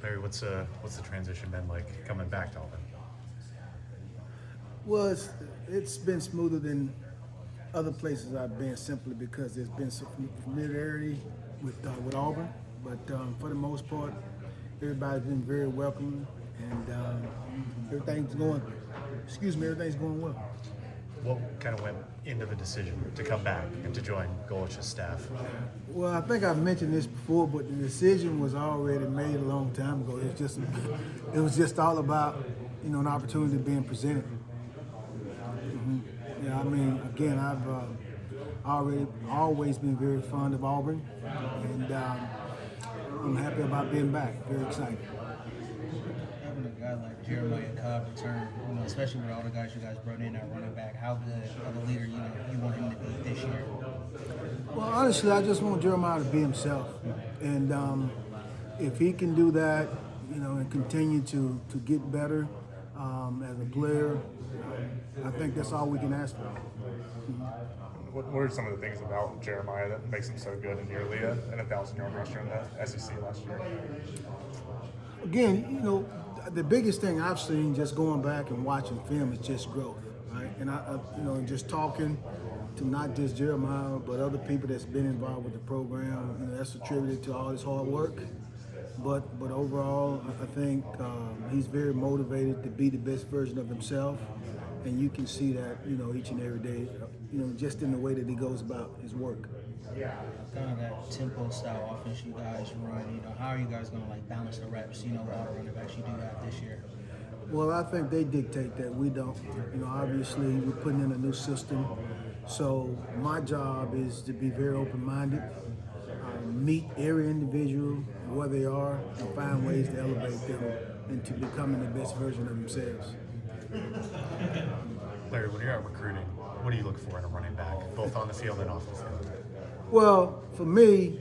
Larry, what's the transition been like coming back to Auburn? Well, it's been smoother than other places I've been simply because there's been some familiarity with Auburn. But for the most part, everybody's been very welcoming, and everything's going. Everything's going well. What kind of went into the decision to come back and to join Golish's staff? Well, I think I've mentioned this before, but the decision was already made a long time ago. It was just all about an opportunity being presented. Yeah, I mean, again, I've already always been very fond of Auburn, and I'm happy about being back. Very excited. Having a guy like Jeremiah Cobb return, especially with all the guys you guys brought in at running back, how good of a leader you want him to be this year? Well, honestly, I just want Jeremiah to be himself, and if he can do that, and continue to get better as a player, I think that's all we can ask for. What are some of the things about Jeremiah that makes him so good in nearly a 1,000-yard rusher in the SEC last year? Again, the biggest thing I've seen just going back and watching film is just growth, right? And and just talking to not just Jeremiah but other people that's been involved with the program, that's attributed to all his hard work. But overall, I think he's very motivated to be the best version of himself, and you can see that each and every day, just in the way that he goes about his work. Kind of that tempo style offense you guys run. How are you guys going to balance the reps? With all the running backs you do have this year. Well, I think they dictate that. We don't. Obviously we're putting in a new system, so my job is to be very open-minded, meet every individual where they are, and find ways to elevate them into becoming the best version of themselves. Larry, when you're out recruiting, what do you look for in a running back, both on the field and off the field? Well, for me,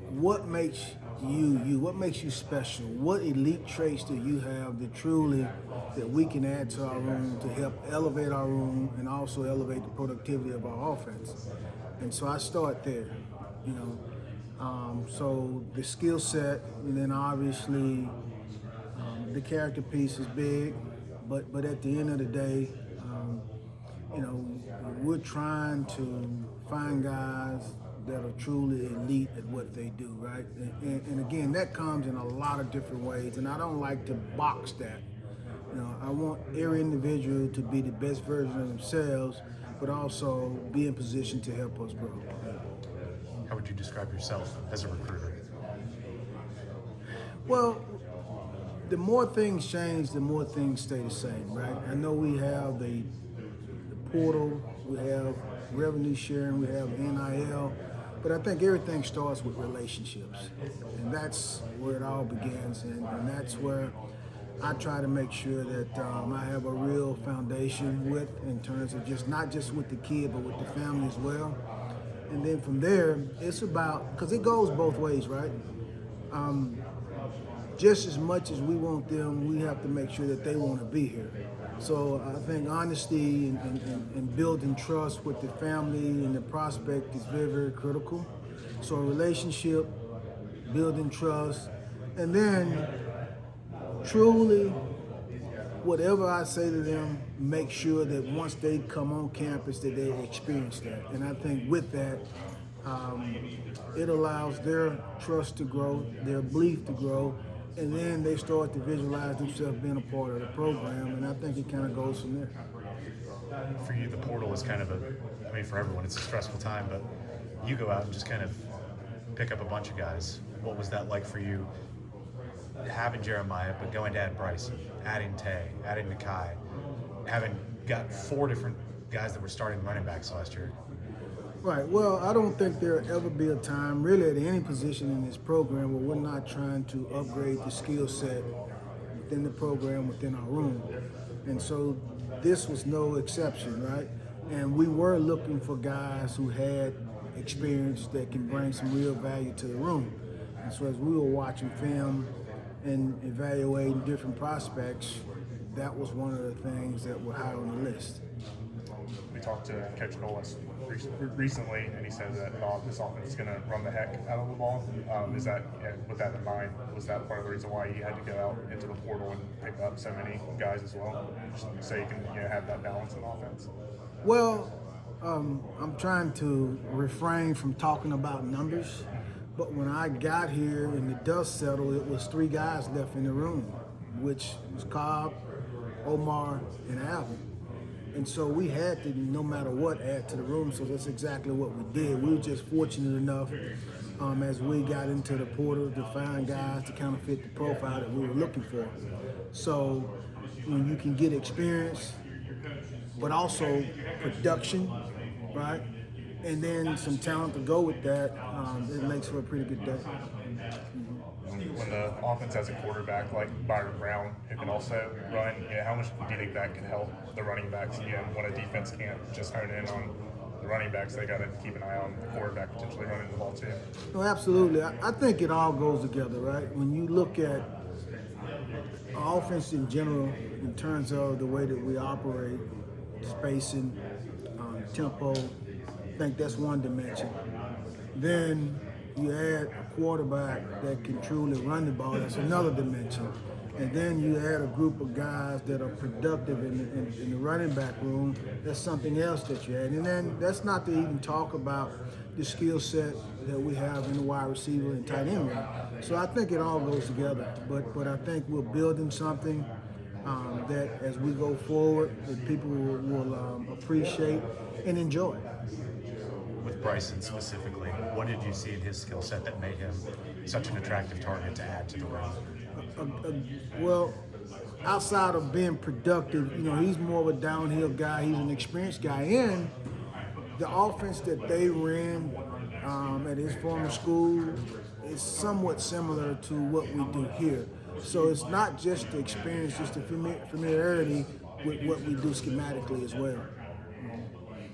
what makes you? What makes you special? What elite traits do you have that we can add to our room to help elevate our room and also elevate the productivity of our offense? And so I start there, So the skill set, and then obviously the character piece is big, but at the end of the day, we're trying to find guys that are truly elite at what they do, right? And again, that comes in a lot of different ways, and I don't like to box that. I want every individual to be the best version of themselves, but also be in position to help us grow. How would you describe yourself as a recruiter? Well, the more things change, the more things stay the same, right? I know we have the portal, we have revenue sharing, we have NIL, but I think everything starts with relationships, and that's where it all begins, and that's where I try to make sure that I have a real foundation with, in terms of just not just with the kid, but with the family as well. And then from there, it's about, because it goes both ways, right? Just as much as we want them, we have to make sure that they want to be here. So I think honesty and building trust with the family and the prospect is very, very critical. So a relationship, building trust, and then truly, whatever I say to them, make sure that once they come on campus that they experience that. And I think with that, it allows their trust to grow, their belief to grow, and then they start to visualize themselves being a part of the program, and I think it kind of goes from there. For you, the portal is kind of for everyone, it's a stressful time, but you go out and just kind of pick up a bunch of guys. What was that like for you, having Jeremiah, but going to add Bryson, adding Tay, adding Nakai, having got 4 different guys that were starting running backs last year? Right. Well, I don't think there'll ever be a time, really, at any position in this program where we're not trying to upgrade the skill set within the program, within our room. And so this was no exception, right? And we were looking for guys who had experience that can bring some real value to the room. And so as we were watching film and evaluating different prospects, that was one of the things that were high on the list. We talked to Coach Golis recently, and he said that this offense is going to run the heck out of the ball. Is that, and with that in mind, was that part of the reason why you had to go out into the portal and pick up so many guys as well, just so you can have that balance in the offense? Well, I'm trying to refrain from talking about numbers, but when I got here and the dust settled, it was 3 guys left in the room, which was Cobb, Omar, and Alvin. And so we had to, no matter what, add to the room. So that's exactly what we did. We were just fortunate enough as we got into the portal to find guys to kind of fit the profile that we were looking for. So when you can get experience, but also production, right? And then some talent to go with that, it makes for a pretty good day. When the offense has a quarterback like Byron Brown who can also run, how much do you think that can help the running backs? When a defense can't just hone in on the running backs, they got to keep an eye on the quarterback potentially running the ball too. No, absolutely. I think it all goes together, right? When you look at our offense in general, in terms of the way that we operate, spacing, tempo, I think that's one dimension. Then you add a quarterback that can truly run the ball, that's another dimension. And then you add a group of guys that are productive in the running back room, that's something else that you add. And then that's not to even talk about the skill set that we have in the wide receiver and tight end room. So I think it all goes together. But I think we're building something that as we go forward, that people will appreciate and enjoy. With Bryson specifically, what did you see in his skill set that made him such an attractive target to add to the room? Well, outside of being productive, he's more of a downhill guy. He's an experienced guy. And the offense that they ran at his former school is somewhat similar to what we do here. So it's not just the experience, just the familiarity with what we do schematically as well.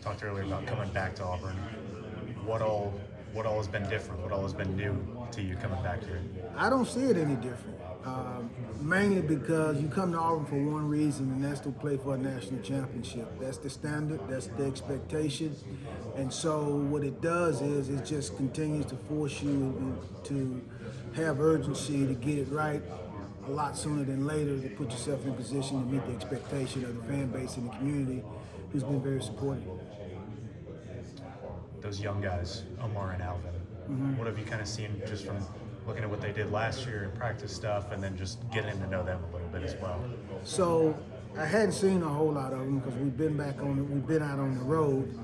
Talked earlier about coming back to Auburn. What all has been different? What all has been new to you coming back here? I don't see it any different. Mainly because you come to Auburn for one reason, and that's to play for a national championship. That's the standard, that's the expectation. And so what it does is it just continues to force you to have urgency to get it right a lot sooner than later, to put yourself in position to meet the expectation of the fan base and the community who's been very supportive. Those young guys, Omar and Alvin, what have you kind of seen just from looking at what they did last year and practice stuff, and then just getting to know them a little bit as well? So I hadn't seen a whole lot of them because we've been out on the road.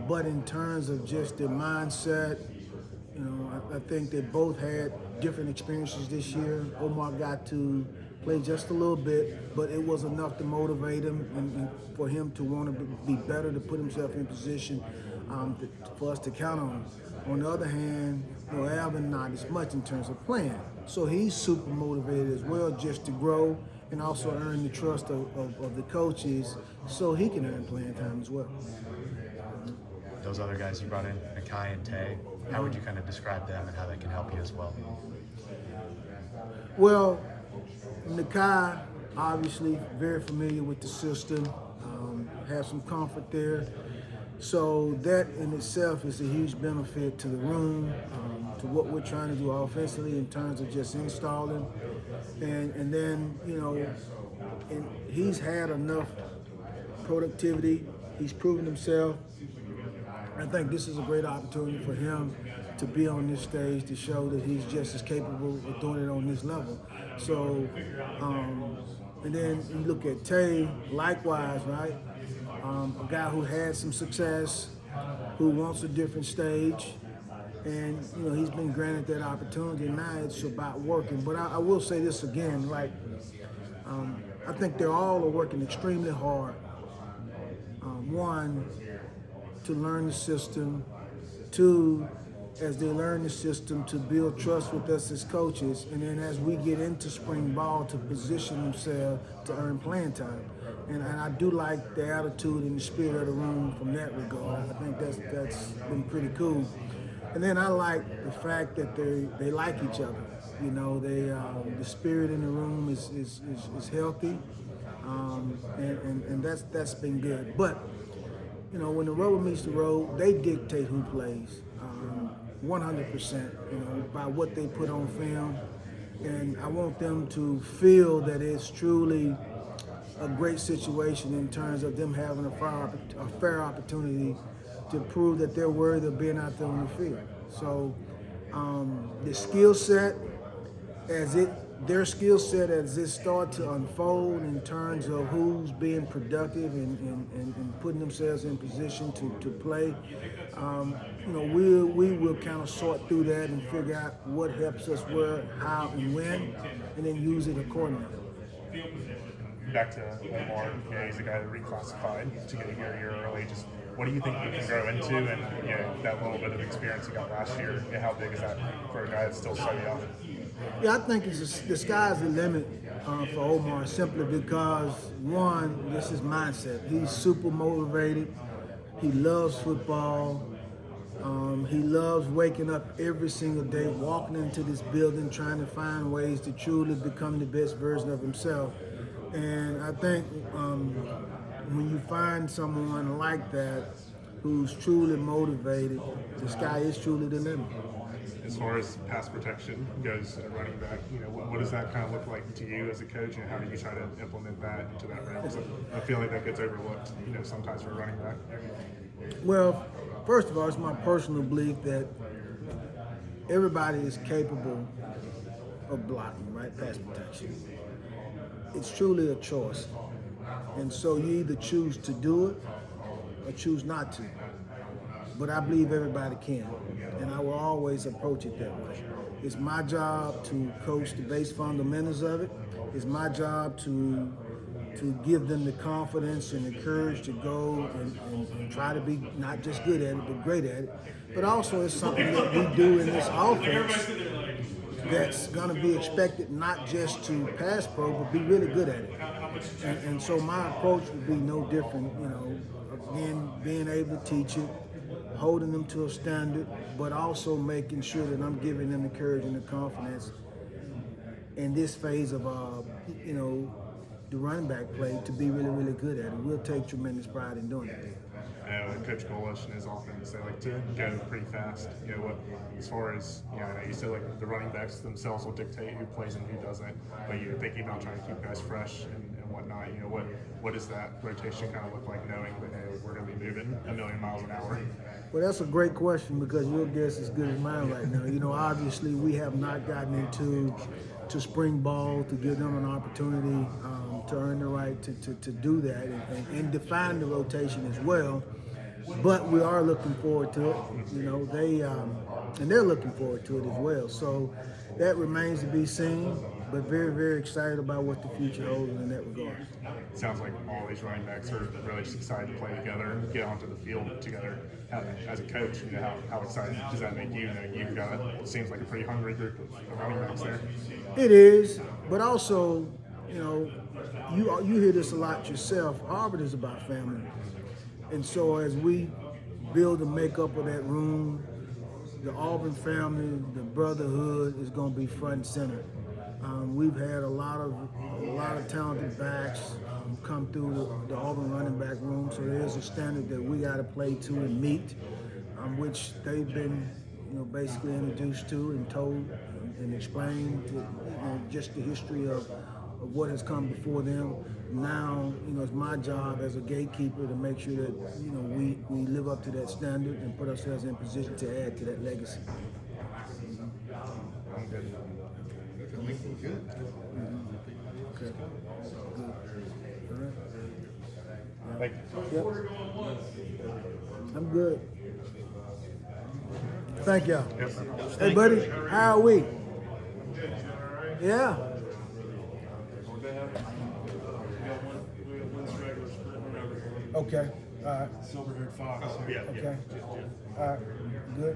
But in terms of just their mindset, I think they both had different experiences this year. Omar got to play just a little bit, but it was enough to motivate him and for him to want to be better, to put himself in position for us to count on him. On the other hand, Alvin not as much in terms of playing. So he's super motivated as well, just to grow and also earn the trust of the coaches so he can earn playing time as well. Those other guys you brought in, Nakai and Tay, how would you kind of describe them and how they can help you as well? Well, Nakai, obviously, very familiar with the system, has some comfort there. So that in itself is a huge benefit to the room, to what we're trying to do offensively in terms of just installing. And then, and he's had enough productivity. He's proven himself. I think this is a great opportunity for him to be on this stage to show that he's just as capable of doing it on this level. So, and then you look at Tay, likewise, right? A guy who had some success, who wants a different stage, and he's been granted that opportunity. Now it's about working. But I will say this again, I think they all are working extremely hard. One, to learn the system. Two, as they learn the system, to build trust with us as coaches. And then as we get into spring ball, to position themselves to earn playing time. And I do like the attitude and the spirit of the room from that regard. I think that's been pretty cool. And then I like the fact that they like each other. The spirit in the room is healthy, and that's been good. But when the rubber meets the road, they dictate who plays, 100%. By what they put on film, and I want them to feel that it's truly a great situation in terms of them having a fair opportunity to prove that they're worthy of being out there on the field. So the skill set, their skill set as it starts to unfold in terms of who's being productive and putting themselves in position to play, we will kind of sort through that and figure out what helps us where, how, and when, and then use it accordingly. Back to Omar, he's a guy that reclassified to get here a year early. Just what do you think he can grow into, and that little bit of experience he got last year, how big is that for a guy that's still so young? Yeah, I think the sky's the limit for Omar, simply because, one, this is mindset. He's super motivated. He loves football. He loves waking up every single day, walking into this building, trying to find ways to truly become the best version of himself. And I think when you find someone like that who's truly motivated, the sky is truly the limit. As far as pass protection goes at running back, what does that kind of look like to you as a coach, and how do you try to implement that into that realm? So I feel like that gets overlooked, sometimes for running back. Well, first of all, it's my personal belief that everybody is capable of blocking, right? Pass protection. It's truly a choice. And so you either choose to do it or choose not to. But I believe everybody can. And I will always approach it that way. It's my job to coach the base fundamentals of it. It's my job to give them the confidence and the courage to go and try to be not just good at it, but great at it. But also it's something that we do in this offense that's going to be expected not just to pass pro, but be really good at it. And so my approach would be no different, again, being able to teach it, holding them to a standard, but also making sure that I'm giving them the courage and the confidence in this phase of, the running back play to be really, really good at it. We'll take tremendous pride in doing it. Coach Golish and his offense, they like to go pretty fast. As far as, I know you said like the running backs themselves will dictate who plays and who doesn't, but you're thinking about trying to keep guys fresh and whatnot. What does that rotation kind of look like, knowing that we're going to be moving a million miles an hour? Well, that's a great question, because your guess is as good as mine right now. Obviously we have not gotten into spring ball to give them an opportunity to earn the right to do that and define the rotation as well. But we are looking forward to it. And they're looking forward to it as well. So that remains to be seen, but very, very excited about what the future holds in that regard. It sounds like all these running backs are really just excited to play together and get onto the field together. As a coach, how excited does that make you? You've got it seems like a pretty hungry group of running backs there. It is, but also, you hear this a lot yourself. Auburn is about family. And so as we build the makeup of that room, the Auburn family, the brotherhood is going to be front and center. We've had a lot of talented backs come through the Auburn running back room, so there's a standard that we got to play to and meet, which they've been, basically introduced to and told and explained, just the history of what has come before them. Now, it's my job as a gatekeeper to make sure that, we live up to that standard and put ourselves in position to add to that legacy. I'm good. Good. Okay. Good. All right. Thank you. Yep. I'm good. Thank y'all. Yes. Hey, buddy, how are we? Yeah. Okay. All right. Silver-haired fox. Yeah. Okay. All right. Good.